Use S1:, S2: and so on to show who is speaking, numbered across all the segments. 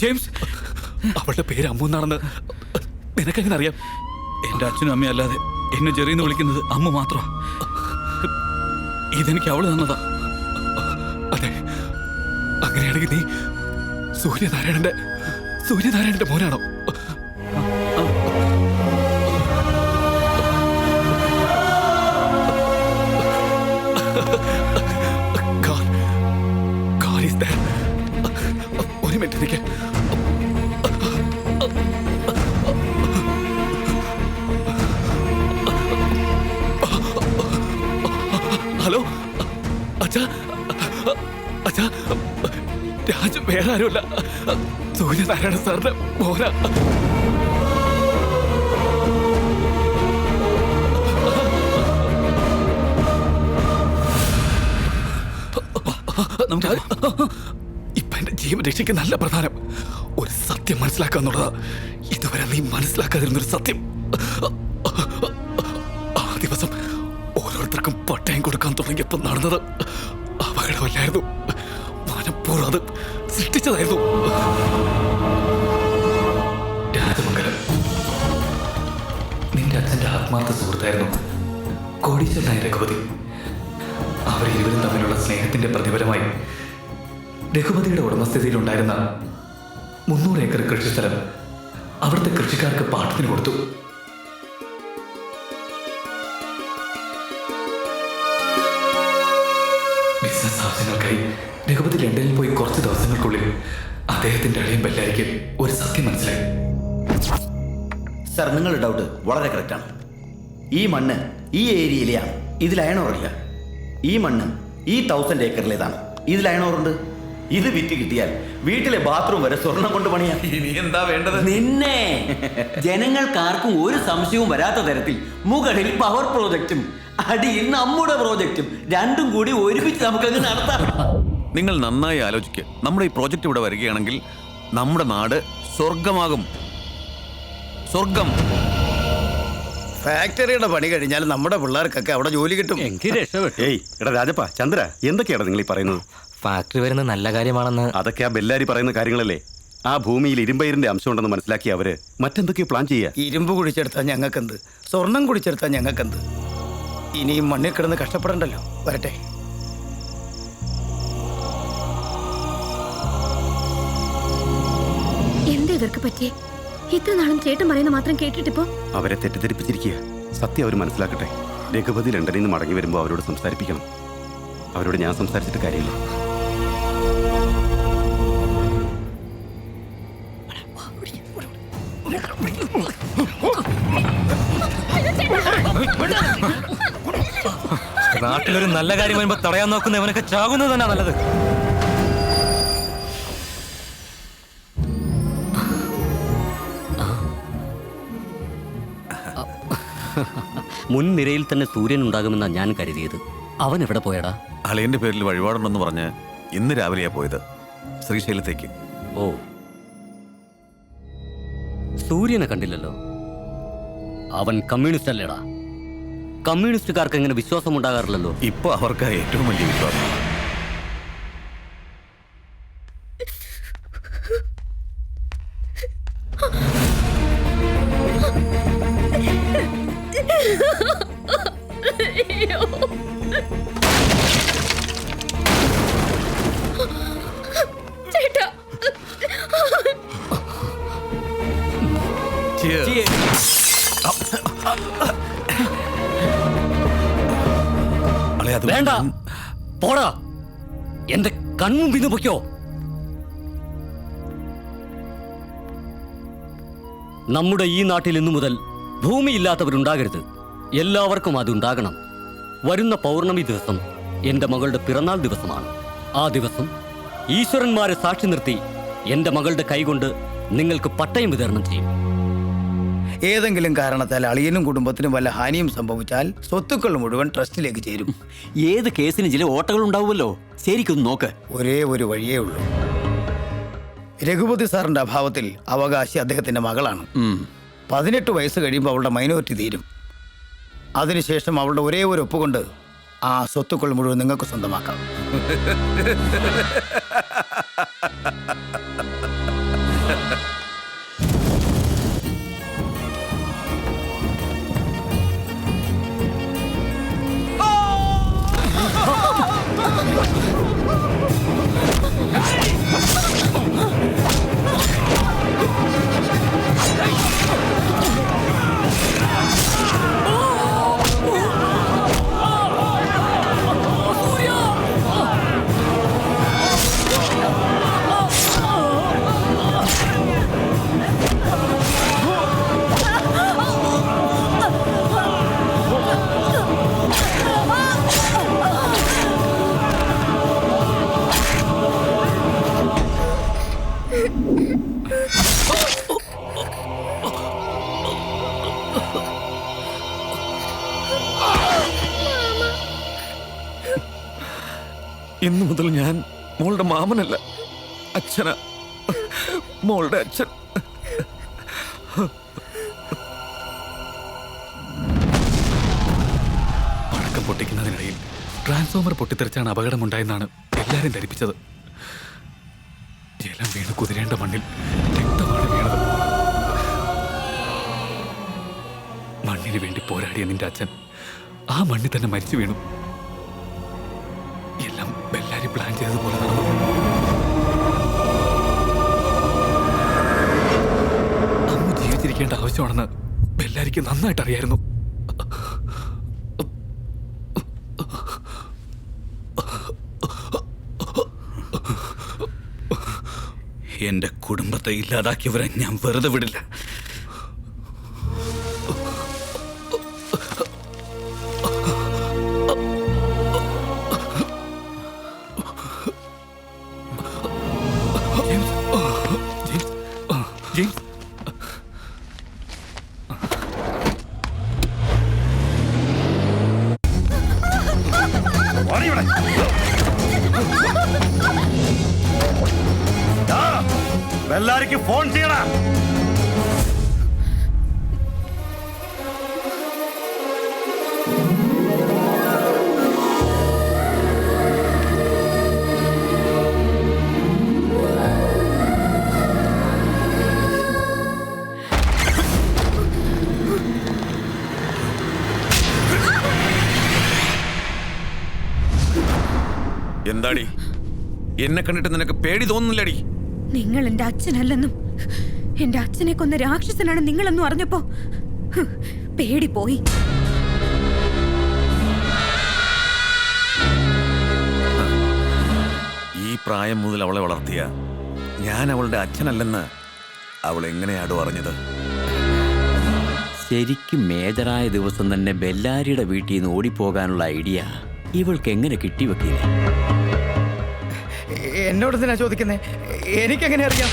S1: James, അവളുടെ പേര് അമ്മു എന്നാണെന്ന് നിനക്കെങ്ങനെ അറിയാം? എന്റെ അച്ഛനും അമ്മയും അല്ലാതെ എന്നെ ജെറിന്ന് വിളിക്കുന്നത് അമ്മ മാത്രം. ഇതെനിക്ക് അവള് തന്നതാ. അതെ, അങ്ങനെയാണെങ്കിൽ നീ സൂര്യനാരായണന്റെ മോനാണോ? ഒരു മിനിറ്റ് നിൽക്ക്. ഹലോ അച്ഛാ, അച്ഛാ, രാജു വേറെ ആരുമല്ല, സൂര്യനാരായണ സാറിന്റെ മോനാ. ഇപ്പൊ എന്റെ ജീവൻ രക്ഷയ്ക്ക് നല്ല പ്രധാനം. ഒരു സത്യം മനസ്സിലാക്കാന്നുള്ളതാ ഇതുവരെ നീ മനസ്സിലാക്കാതിരുന്നൊരു സത്യം. ആ ദിവസം ഓരോരുത്തർക്കും പട്ടയം കൊടുക്കാൻ തുടങ്ങിയപ്പോ നടന്നത് അപകടമല്ലായിരുന്നു, മനഃപൂർവ്വം അത് സൃഷ്ടിച്ചതായിരുന്നു. രാജമംഗലം നിന്റെ അച്ഛന്റെ ആത്മാർത്ഥ സുഹൃത്തായിരുന്നു കോടീശ്വരനായ രഘുപതി. അവരിരുവരും തമ്മിലുള്ള സ്നേഹത്തിന്റെ പ്രതിഫലമായി രഘുപതിയുടെ ഉടമസ്ഥതയിലുണ്ടായിരുന്ന 300 ഏക്കർ കൃഷിസ്ഥലം അവിടുത്തെ കൃഷിക്കാർക്ക് പാട്ടത്തിന് കൊടുത്തു. ബിസിനസ് ആവശ്യങ്ങൾക്കായി രഘുപതി ലണ്ടനിൽ പോയി കുറച്ച് ദിവസങ്ങൾക്കുള്ളിൽ അദ്ദേഹത്തിന്റെ അളിയൻ ബെല്ലാരിക്ക് ഒരു സത്യം മനസ്സിലായി.
S2: സർ, നിങ്ങളുടെ ഡൗട്ട് വളരെ കറക്റ്റാണ്. ഈ മണ്ണ് ഈ ഏരിയയിലെയാണ്, ഇതിൽ അയണോറില്ല. ഈ മണ്ണ് ഈ 1000 ഏക്കറിലേതാണ്, ഇതിൽ അയണോറുണ്ട്. ഇത് വിറ്റ് കിട്ടിയാൽ വീട്ടിലെ ബാത്റൂം വരെ സ്വർണം കൊണ്ട് പണിയാം. ഇനി എന്താ വേണ്ടത്?
S3: നിന്നെ ജനങ്ങൾക്കാർക്കും ഒരു സംശയവും വരാത്ത തരത്തിൽ മുകളിൽ പവർ പ്രോജക്റ്റും അടിയിൽ നമ്മുടെ പ്രോജക്റ്റും രണ്ടും കൂടി ഒരുമിച്ച് നമുക്കങ്ങ് നടത്താം.
S4: നിങ്ങൾ നന്നായി ആലോചിക്കുക. നമ്മുടെ ഈ പ്രോജക്റ്റ് ഇവിടെ വരികയാണെങ്കിൽ നമ്മുടെ നാട് സ്വർഗമാകും. സ്വർഗം.
S5: ഫാക്ടറിയുടെ പണി കഴിഞ്ഞാൽ നമ്മുടെ പിള്ളേർക്കൊക്കെ അവിടെ ജോലി കിട്ടും.
S6: ഏയ് എടാ രാജപ്പ, ചന്ദ്ര, എന്തൊക്കെയാണ് നിങ്ങൾ ഈ പറയുന്നത്?
S7: ഫാക്ടറി വരുന്നത് നല്ല കാര്യമാണെന്ന്.
S6: അതൊക്കെ ആ ബെല്ലാരി പറയുന്ന കാര്യങ്ങളല്ലേ. ആ ഭൂമിയിൽ ഇരുമ്പയിരിന്റെ അംശം ഉണ്ടെന്ന് മനസ്സിലാക്കി അവര് മറ്റെന്തൊക്കെയോ പ്ലാൻ ചെയ്യുക.
S5: ഇരുമ്പ് കുടിച്ചെടുത്താൽ ഞങ്ങൾക്കെന്ത്, സ്വർണം കുടിച്ചെടുത്താൽ ഞങ്ങൾക്കെന്ത്. ഇനിയും മണ്ണിൽ കിടന്ന് കഷ്ടപ്പെടണ്ടല്ലോ. വരട്ടെ.
S8: എന്താ ഇവർക്ക് പറ്റിയേ? ഇത്ര നാളും ചേട്ടൻ പറയുന്ന മാത്രം കേട്ടിട്ടിപ്പോ
S6: അവരെ തെറ്റിദ്ധരിപ്പിച്ചിരിക്കുക. സത്യം അവർ മനസ്സിലാക്കട്ടെ. രഘുപതി ലണ്ടനിൽ നിന്ന് മടങ്ങി വരുമ്പോൾ അവരോട് സംസാരിപ്പിക്കണം. അവരോട് ഞാൻ സംസാരിച്ചിട്ട് കാര്യമില്ല.
S7: നാട്ടിലൊരു നല്ല കാര്യം വരുമ്പോ തടയാൻ നോക്കുന്ന ഇവനൊക്കെ ചാകുന്നത് തന്നെ നല്ലത്.
S3: മുൻനിരയിൽ തന്നെ സൂര്യൻ ഉണ്ടാകുമെന്നാണ് ഞാൻ കരുതിയത്. അവൻ എവിടെ പോയടാ?
S4: അളിയന്റെ പേരിൽ വഴിപാടുണ്ടെന്ന് പറഞ്ഞ് ഇന്ന് രാവിലെയാ പോയത്, ശ്രീശൈലത്തേക്ക്.
S3: ഓ, സൂര്യനെ കണ്ടില്ലല്ലോ. അവൻ കമ്മ്യൂണിസ്റ്റ് അല്ലേടാ. കമ്മ്യൂണിസ്റ്റുകാർക്ക് എങ്ങനെ വിശ്വാസം ഉണ്ടാകാറില്ലല്ലോ.
S4: ഇപ്പൊ അവർക്ക് ഏറ്റവും വലിയ വിശ്വാസം.
S3: വേണ്ട, പോടാ, എന്റെ കൺമുമ്പിന്ന് പൊയ്ക്കോ. നമ്മുടെ ഈ നാട്ടിൽ ഇന്നു മുതൽ ഭൂമിയില്ലാത്തവരുണ്ടാകരുത്. എല്ലാവർക്കും അതുണ്ടാകണം. വരുന്ന പൗർണമി ദിവസം എന്റെ മകളുടെ പിറന്നാൾ ദിവസമാണ്. ആ ദിവസം ഈശ്വരന്മാരെ സാക്ഷി നിർത്തി എന്റെ മകളുടെ കൈകൊണ്ട് നിങ്ങൾക്ക് പട്ടയം വിതരണം ചെയ്യും.
S5: ഏതെങ്കിലും കാരണത്താൽ അളിയനും കുടുംബത്തിനും വല്ല ഹാനിയും സംഭവിച്ചാൽ സ്വത്തുക്കൾ മുഴുവൻ ട്രസ്റ്റിലേക്ക് ചേരും.
S3: ഏത് കേസിന് ചില ഓട്ടകൾ ഉണ്ടാവുമല്ലോ. ശരിക്കൊന്ന് നോക്ക്.
S5: ഒരേ ഒരു വഴിയേ ഉള്ളൂ. രഘുപതി സാറിന്റെ അഭാവത്തിൽ അവകാശി അദ്ദേഹത്തിന്റെ മകളാണ്. 18 വയസ്സ് കഴിയുമ്പോൾ അവളുടെ മൈനോറിറ്റി തീരും. അതിനുശേഷം അവളുടെ ഒരേ ഒരു ഒപ്പുകൊണ്ട് ആ സ്വത്തുക്കൾ മുഴുവൻ നിങ്ങൾക്ക് സ്വന്തമാക്കാം.
S4: ഇന്നു മുതൽ ഞാൻ മോളുടെ മാമനല്ല, അച്ഛനാ. മോളുടെ അച്ഛൻ.
S1: പടക്കം പൊട്ടിക്കുന്നതിനിടയിൽ ട്രാൻസ്ഫോമർ പൊട്ടിത്തെറിച്ചാണ് അപകടമുണ്ടായെന്നാണ് എല്ലാവരും ധരിപ്പിച്ചത്. ജലം വീണ് കുതിരേണ്ട മണ്ണിൽ രക്തമാണ് വീണത്. മണ്ണിന് വേണ്ടി പോരാടിയ നിന്റെ അച്ഛൻ ആ മണ്ണിൽ തന്നെ മരിച്ചു വീണു. എല്ലാം ബെല്ലാരി പ്ലാൻ ചെയ്തതുപോലെ നടന്നു. അമ്മ ജീവിച്ചിരിക്കേണ്ട ആവശ്യമാണെന്ന് ബെല്ലാരിക്ക് നന്നായിട്ട് അറിയായിരുന്നു.
S9: എന്റെ കുടുംബത്തെ ഇല്ലാതാക്കിയവരെ ഞാൻ വെറുതെ വിടില്ല.
S1: ജെയിംസ്,
S9: ബെല്ലാരിക്ക് ഫോൺ ചെയ്യടാ.
S4: എന്താടി, എന്നെ കണ്ടിട്ട് നിനക്ക് പേടി തോന്നുന്നില്ലടി?
S8: നിങ്ങൾ എന്റെ അച്ഛനല്ലെന്നും എന്റെ അച്ഛനെ കൊന്ന രാക്ഷസനാണ് നിങ്ങളെന്നും അറിഞ്ഞപ്പോ പേടി പോയി.
S4: ഈ പ്രായം മുതൽ അവളെ വളർത്തിയ ഞാൻ അവളുടെ അച്ഛനല്ലെന്ന് അവൾ എങ്ങനെയാടോ അറിഞ്ഞത്?
S10: ശരിക്കും മേജറായ ദിവസം തന്നെ ബെല്ലാരിയുടെ വീട്ടിൽ നിന്ന് ഓടിപ്പോകാനുള്ള ഐഡിയ ഇവൾക്ക് എങ്ങനെ കിട്ടിവെക്കില്ല?
S5: എന്നോട് എന്തിനാ ചോദിക്കുന്നേ? എനിക്കെങ്ങനെ അറിയാം?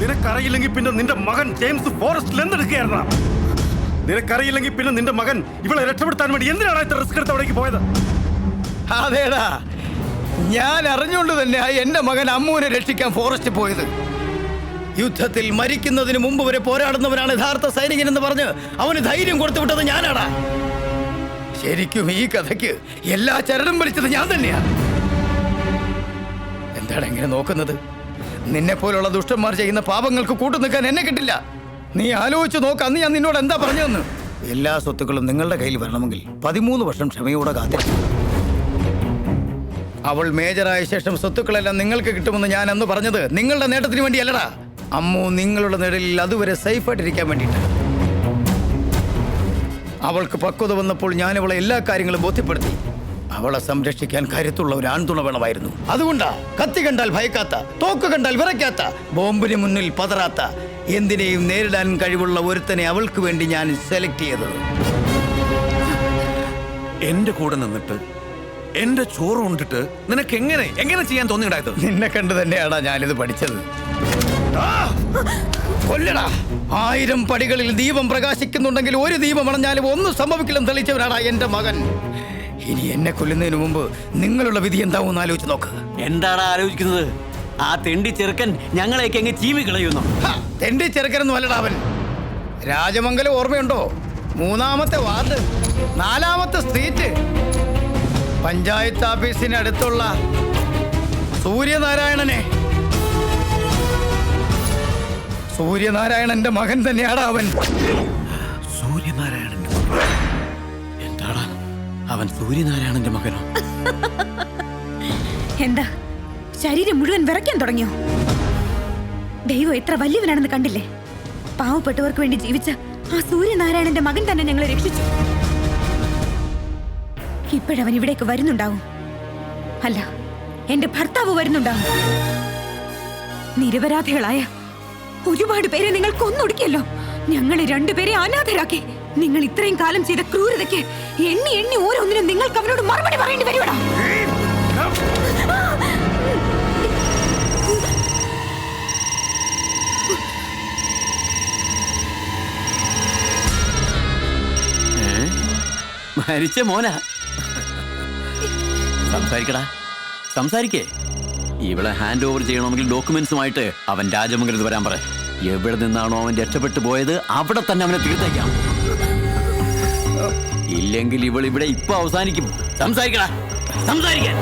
S9: നിനക്കറിയില്ലെങ്കിൽ പിന്നെ നിന്റെ മകൻ ജെയിംസ് ഫോറസ്റ്റിൽ എന്തെടുക്കുകയായിരുന്നു? നിനക്കറിയില്ലെങ്കിൽ പിന്നെ നിന്റെ മകൻ ഇവളെ രക്ഷപ്പെടുത്താൻ വേണ്ടി എന്തിനാണ് ഇത്ര റിസ്ക് എടുത്ത് അവിടേക്ക് പോയത്?
S5: അതേടാ, ഞാൻ അറിഞ്ഞുകൊണ്ട് തന്നെ എന്റെ മകൻ അമ്മുവിനെ രക്ഷിക്കാൻ ഫോറസ്റ്റ് പോയത്. യുദ്ധത്തിൽ മരിക്കുന്നതിന് മുമ്പ് വരെ പോരാടുന്നവനാണ് യഥാർത്ഥ സൈനികൻ എന്ന് പറഞ്ഞ് അവന് ധൈര്യം കൊടുത്തു വിട്ടത് ഞാനാടാ. ശരിക്കും ഈ കഥയ്ക്ക് എല്ലാ ചരടും വലിച്ചത് ഞാൻ തന്നെയാ. എന്താണ് എങ്ങനെ നോക്കുന്നത്? നിന്നെ പോലുള്ള ദുഷ്ടന്മാർ ചെയ്യുന്ന പാപങ്ങൾക്ക് കൂട്ടു നിൽക്കാൻ എന്നെ കിട്ടില്ല. നീ ആലോചിച്ച് നോക്ക്, അന്ന് ഞാൻ നിന്നോട് എന്താ പറഞ്ഞതെന്ന്. എല്ലാ സ്വത്തുക്കളും നിങ്ങളുടെ കയ്യിൽ വരണമെങ്കിൽ 13 വർഷം ക്ഷമയോടെ കാത്തിരിക്കും. അവൾ മേജറായ ശേഷം സ്വത്തുക്കളെല്ലാം നിങ്ങൾക്ക് കിട്ടുമെന്ന് ഞാൻ അന്ന് പറഞ്ഞത് നിങ്ങളുടെ നേട്ടത്തിന് വേണ്ടിയല്ലടാ. അമ്മു നിങ്ങളുടെ നിഴലിൽ അതുവരെ സേഫായിട്ടിരിക്കാൻ വേണ്ടിയിട്ട്. അവൾക്ക് പക്വത വന്നപ്പോൾ ഞാൻ അവളെ എല്ലാ കാര്യങ്ങളും ബോധ്യപ്പെടുത്തി. അവളെ സംരക്ഷിക്കാൻ കരുത്തുള്ള ഒരു ആൺതുണ വേണമായിരുന്നു. അതുകൊണ്ടാ കത്തി കണ്ടാൽ ഭയക്കാത്ത, തോക്ക് കണ്ടാൽ വിറയ്ക്കാത്ത, ബോംബിന് മുന്നിൽ പതറാത്ത, എന്തിനേയും നേരിടാൻ കഴിവുള്ള ഒരുത്തനെ അവൾക്ക് വേണ്ടി ഞാൻ സെലക്ട് ചെയ്തത്.
S4: എന്റെ കൂടെ നിന്നിട്ട് എന്റെ ചോറ് കൊണ്ടിട്ട് നിനക്ക് എങ്ങനെ ചെയ്യാൻ തോന്നിയിടായത്?
S5: നിന്നെ കണ്ടു തന്നെയാടാ ഞാനിത് പഠിച്ചത്. കൊല്ലടാ. 1000 പടികളിൽ ദീപം പ്രകാശിക്കുന്നുണ്ടെങ്കിൽ ഒരു ദീപം അണഞ്ഞാലും ഒന്നും സംഭവിക്കില്ലെന്ന് തെളിയിച്ചവനാടാ എന്റെ മകൻ. ഇനി എന്നെ കൊല്ലുന്നതിന് മുമ്പ് നിങ്ങളുടെ വിധി എന്താവും ആലോചിച്ച് നോക്ക്.
S10: എന്താടാ ആലോചിക്കുന്നത്? ആ തെണ്ടി ചെറുക്കൻ ഞങ്ങളെയൊക്കെ അങ്ങ് ചീവി കളയുന്നു.
S5: തെണ്ടി ചെറുക്കനൊന്നും അല്ലടാ അവൻ. രാജമംഗലം ഓർമ്മയുണ്ടോ? 3-ാമത്തെ വാർഡ്, 4-ാമത്തെ സ്ട്രീറ്റ്, പഞ്ചായത്ത് ഓഫീസിനടുത്തുള്ള സൂര്യനാരായണനെ. സൂര്യനാരായണന്റെ മകൻ തന്നെയാടാ അവൻ.
S2: സൂര്യനാരായണന്റെ മകൻ? എന്താടാ അവൻ സൂര്യനാരായണന്റെ മകനോ?
S8: എന്താ ശരീരം മുഴുവൻ വിറയ്ക്കാൻ തുടങ്ങിയോ? ദൈവം എത്ര വലിയവനാണെന്ന് കണ്ടില്ലേ? പാവപ്പെട്ടവർക്ക് വേണ്ടി ജീവിച്ച ആ സൂര്യനാരായണന്റെ മകൻ തന്നെ ഞങ്ങളെ രക്ഷിച്ചു. ഇപ്പോഴവൻ ഇവിടേക്ക് വരുന്നുണ്ടാവും. അല്ല, എന്റെ ഭർത്താവ് വരുന്നുണ്ടാവും. നിരപരാധികളായ ഒരുപാട് പേരെ നിങ്ങൾ കൊന്നൊടുക്കിയല്ലോ. ഞങ്ങളെ രണ്ടുപേരെ അനാഥരാക്കി. നിങ്ങൾ ഇത്രയും കാലം ചെയ്ത ക്രൂരതയ്ക്ക് എണ്ണി എണ്ണി ഓരോന്നിനും നിങ്ങൾക്ക് അവനോട് മറുപടി പറയേണ്ടി വരുവാടാ.
S10: മരിച്ച മോനാ? സംസാരിക്കടാ, സംസാരിക്കേ. ഇവളെ ഹാൻഡ് ഓവർ ചെയ്യണമെങ്കിൽ ഡോക്യുമെന്റ്സുമായിട്ട് അവൻ രാജമംഗലത്ത് വരാൻ പറ. എവിടെ നിന്നാണോ അവൻ രക്ഷപ്പെട്ടു പോയത് അവിടെ തന്നെ അവനെ തീർത്തേക്കാം. ഇല്ലെങ്കിൽ ഇവൾ ഇവിടെ ഇപ്പൊ അവസാനിക്കും. സംസാരിക്കടാ, സംസാരിക്കാൻ.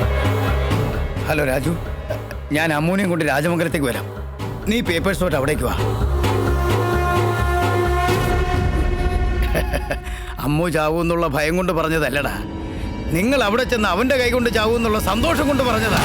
S5: ഹലോ രാജു, ഞാൻ അമ്മൂനെയും കൊണ്ട് രാജമംഗലത്തേക്ക് വരാം. നീ പേപ്പേഴ്സോട്ട് അവിടേക്ക് വാ. അമ്മു ചാവൂന്നുള്ള ഭയം കൊണ്ട് പറഞ്ഞതല്ലടാ. നിങ്ങൾ അവിടെ ചെന്ന് അവന്റെ കൈ കൊണ്ട് ചാവൂന്നുള്ള സന്തോഷം കൊണ്ട് പറഞ്ഞതാ.